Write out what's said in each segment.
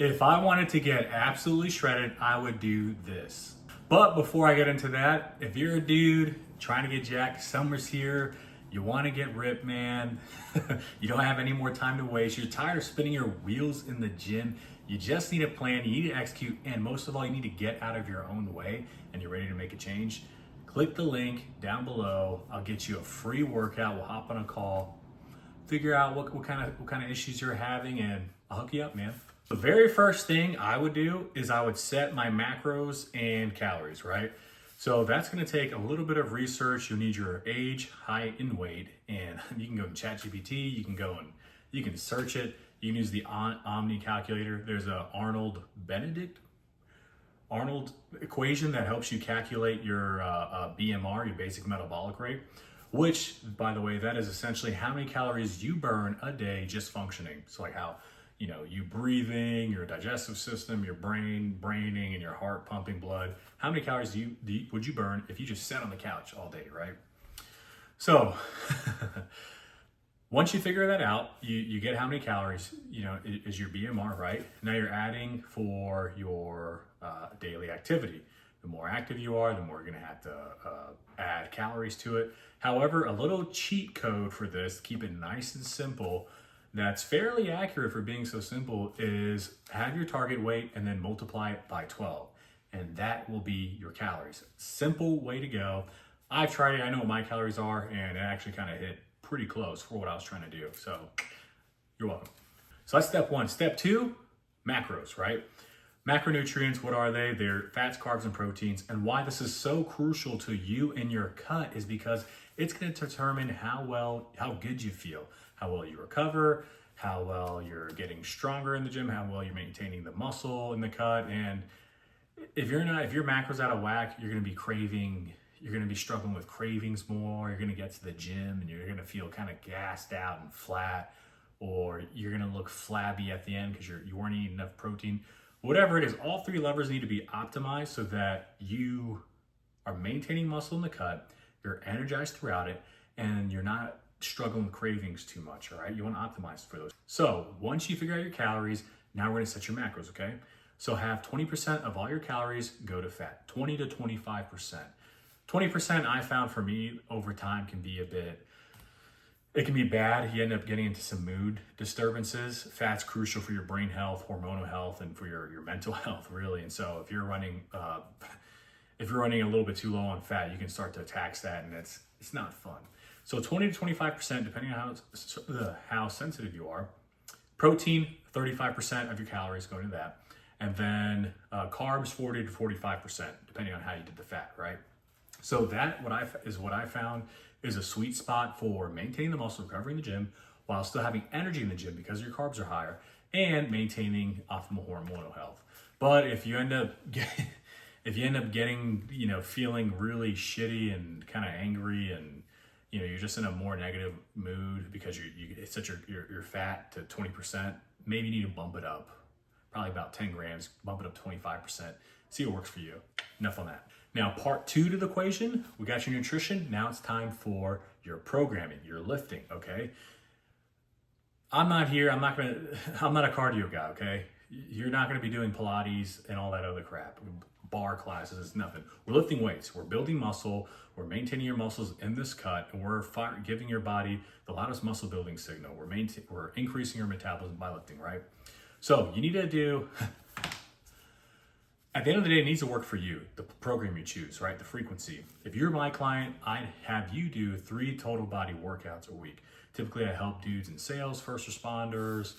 If I wanted to get absolutely shredded, I would do this. But before I get into that, if you're a dude trying to get jacked, summer's here, you want to get ripped, man. You don't have any more time to waste. You're tired of spinning your wheels in the gym. You just need a plan, you need to execute, and most of all, you need to get out of your own way and you're ready to make a change. Click the link down below. I'll get you a free workout. We'll hop on a call, figure out what kind of issues you're having, and I'll hook you up, man. The very first thing I would do is I would set my macros and calories, right? So that's gonna take a little bit of research. You'll need your age, height, and weight. And you can go to ChatGPT, you can go and you can search it. You can use the Omni calculator. There's a Arnold equation that helps you calculate your BMR, your basic metabolic rate, which, by the way, that is essentially how many calories you burn a day just functioning. So like how, you breathing, your digestive system, your braining, and your heart pumping blood. How many calories would you burn if you just sat on the couch all day, right? So once you figure that out, you get how many calories, is your BMR, right? Now you're adding for your daily activity. The more active you are, the more you're gonna have to add calories to it. However, a little cheat code for this, keep it nice and simple, that's fairly accurate for being so simple, is have your target weight and then multiply it by 12. And that will be your calories. Simple way to go. I've tried it, I know what my calories are, and it actually kind of hit pretty close for what I was trying to do. So you're welcome. So that's step one. Step two, macros, right? Macronutrients, what are they? They're fats, carbs, and proteins. And why this is so crucial to you and your cut is because it's going to determine how good you feel, how well you recover, how well you're getting stronger in the gym, how well you're maintaining the muscle in the cut. And if your macros out of whack, you're going to be struggling with cravings more. You're going to get to the gym and you're going to feel kind of gassed out and flat, or you're going to look flabby at the end because you weren't eating enough protein. Whatever it is, all three levers need to be optimized so that you are maintaining muscle in the cut, you're energized throughout it, and you're not struggling with cravings too much, all right? You want to optimize for those. So once you figure out your calories, now we're going to set your macros, okay? So have 20% of all your calories go to fat, 20 to 25%. 20% I found for me over time can be it can be bad. You end up getting into some mood disturbances. Fat's crucial for your brain health, hormonal health, and for your mental health, really. And so if you're running a little bit too low on fat, you can start to tax that, and it's not fun. So 20 to 25%, depending on how sensitive you are. Protein, 35% of your calories go into that. And then carbs, 40 to 45%, depending on how you did the fat, right? So that what I found is a sweet spot for maintaining the muscle recovery in the gym while still having energy in the gym because your carbs are higher and maintaining optimal hormonal health. But if you end up getting, feeling really shitty and kind of angry and you're just in a more negative mood because you set your fat to 20%, maybe you need to bump it up, probably about 10 grams, bump it up 25%, see what works for you. Enough on that. Now, part two to the equation, we got your nutrition. Now it's time for your programming, your lifting, okay? I'm not a cardio guy, okay? You're not gonna be doing Pilates and all that other crap. Bar classes, it's nothing. We're lifting weights, we're building muscle, we're maintaining your muscles in this cut, and we're giving your body the loudest muscle building signal. We're increasing your metabolism by lifting, right? So you need to do, at the end of the day, it needs to work for you, the program you choose, right? The frequency. If you're my client, I'd have you do 3 total body workouts a week. Typically, I help dudes in sales, first responders,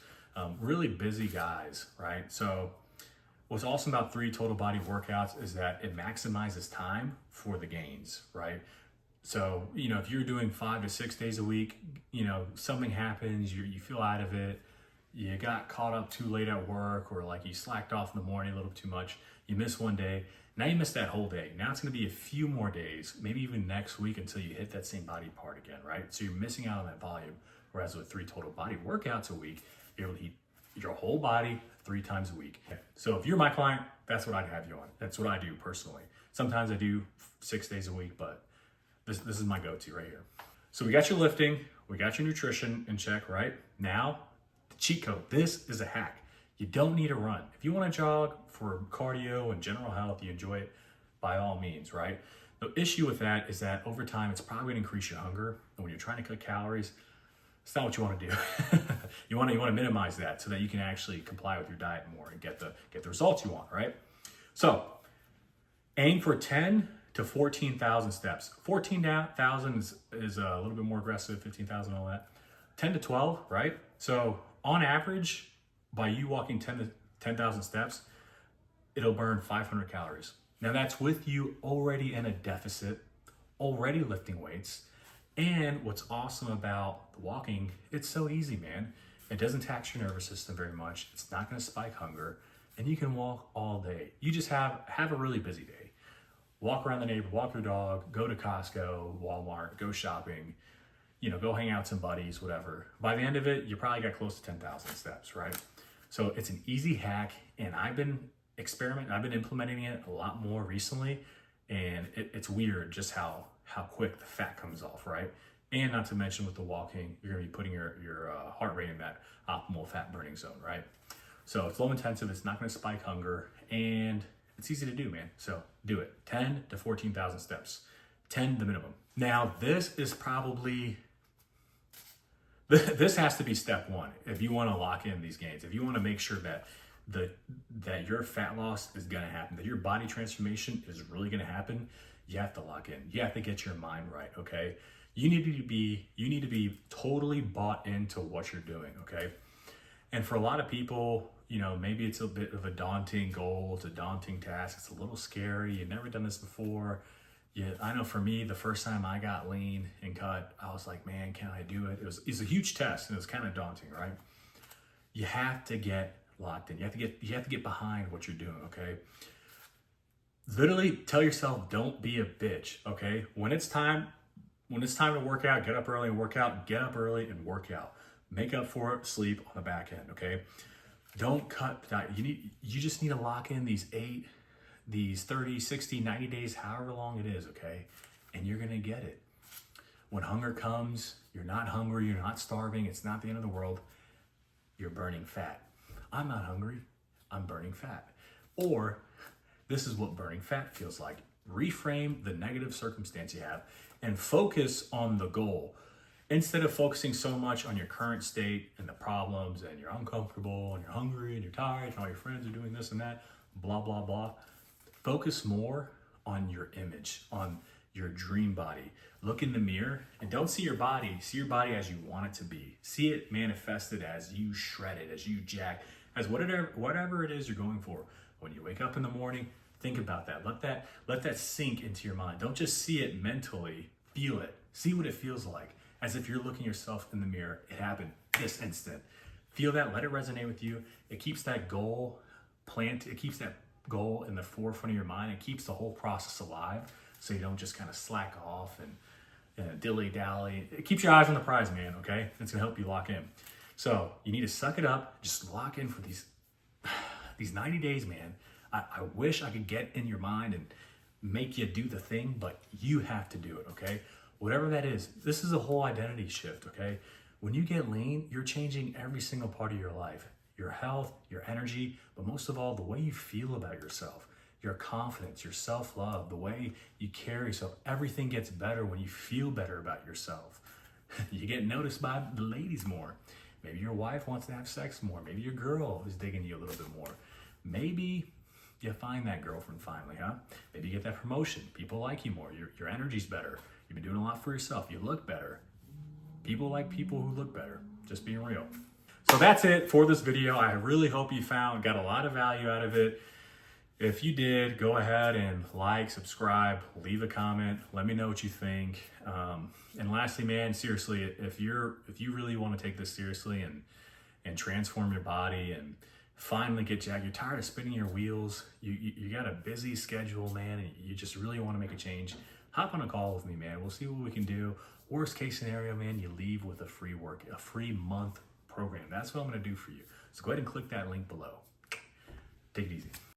really busy guys, right? So what's awesome about 3 total body workouts is that it maximizes time for the gains, right? So, if you're doing 5 to 6 days a week, something happens, you feel out of it, you got caught up too late at work, or like you slacked off in the morning a little too much, you miss one day, now you missed that whole day. Now it's gonna be a few more days, maybe even next week until you hit that same body part again, right? So you're missing out on that volume. Whereas with 3 total body workouts a week, you're able to eat your whole body 3 times a week. So if you're my client, that's what I'd have you on. That's what I do personally. Sometimes I do 6 days a week, but this is my go-to right here. So we got your lifting, we got your nutrition in check, right? Now, the cheat code. This is a hack. You don't need to run. If you want to jog for cardio and general health, you enjoy it, by all means, right? The issue with that is that over time, it's probably going to increase your hunger. And when you're trying to cut calories, it's not what you want to do. you want to minimize that so that you can actually comply with your diet more and get the results you want, right? So aim for 10 to 14,000 steps. 14,000 is a little bit more aggressive, 15,000, all that. 10 to 12, right? So on average, by you walking 10,000 steps, it'll burn 500 calories. Now that's with you already in a deficit, already lifting weights. And what's awesome about the walking, it's so easy, man. It doesn't tax your nervous system very much. It's not gonna spike hunger, and you can walk all day. You just have a really busy day. Walk around the neighborhood, walk your dog, go to Costco, Walmart, go shopping, go hang out with some buddies, whatever. By the end of it, you probably got close to 10,000 steps, right? So it's an easy hack, and I've been implementing it a lot more recently, and it's weird just how quick the fat comes off, right? And not to mention with the walking, you're gonna be putting your heart rate in that optimal fat burning zone, right? So it's low intensive, it's not gonna spike hunger, and it's easy to do, man. So do it, 10 to 14,000 steps, 10 the minimum. Now this is probably, this has to be step one if you wanna lock in these gains, if you wanna make sure that your fat loss is gonna happen, that your body transformation is really gonna happen. You have to lock in. You have to get your mind right, okay? You need to be totally bought into what you're doing, okay? And for a lot of people, maybe it's a bit of a daunting goal, it's a daunting task, it's a little scary, you've never done this before. I know for me, the first time I got lean and cut, I was like, man, can I do it? It's a huge test, and it was kind of daunting, right? You have to get locked in. You have to get behind what you're doing, okay? Literally tell yourself, don't be a bitch, okay? When it's time to work out, get up early and work out. Get up early and work out. Make up for it, sleep on the back end, okay? Don't cut diet. You just need to lock in these 30, 60, 90 days, however long it is, okay? And you're gonna get it. When hunger comes, you're not hungry, you're not starving, it's not the end of the world. You're burning fat. I'm not hungry, I'm burning fat. Or this is what burning fat feels like. Reframe the negative circumstance you have and focus on the goal. Instead of focusing so much on your current state and the problems and you're uncomfortable and you're hungry and you're tired and all your friends are doing this and that, blah, blah, blah. Focus more on your image, on your dream body. Look in the mirror and don't see your body as you want it to be. See it manifested as you shred it, as you jack, as whatever it is you're going for. When you wake up in the morning, think about that. Let that sink into your mind. Don't just see it mentally, feel it. See what it feels like, as if you're looking yourself in the mirror. It happened this instant. Feel that, let it resonate with you. It keeps that goal it keeps that goal in the forefront of your mind. It keeps the whole process alive, so you don't just kind of slack off and dilly-dally. It keeps your eyes on the prize, man, okay? It's gonna help you lock in. So you need to suck it up, just lock in for these 90 days, man. I wish I could get in your mind and make you do the thing, but you have to do it, okay? Whatever that is, this is a whole identity shift, okay? When you get lean, you're changing every single part of your life. Your health, your energy, but most of all, the way you feel about yourself, your confidence, your self-love, the way you carry yourself. Everything gets better when you feel better about yourself. You get noticed by the ladies more. Maybe your wife wants to have sex more. Maybe your girl is digging you a little bit more. Maybe you find that girlfriend finally, huh? Maybe you get that promotion. People like you more. Your energy's better. You've been doing a lot for yourself. You look better. People like people who look better. Just being real. So that's it for this video. I really hope you got a lot of value out of it. If you did, go ahead and like, subscribe, leave a comment. Let me know what you think. And lastly, man, seriously, if you really want to take this seriously and transform your body and finally get jacked, you're tired of spinning your wheels, you got a busy schedule, man, and you just really want to make a change, hop on a call with me, man. We'll see what we can do. Worst case scenario, man, you leave with a free month program. That's what I'm going to do for you. So go ahead and click that link below. Take it easy.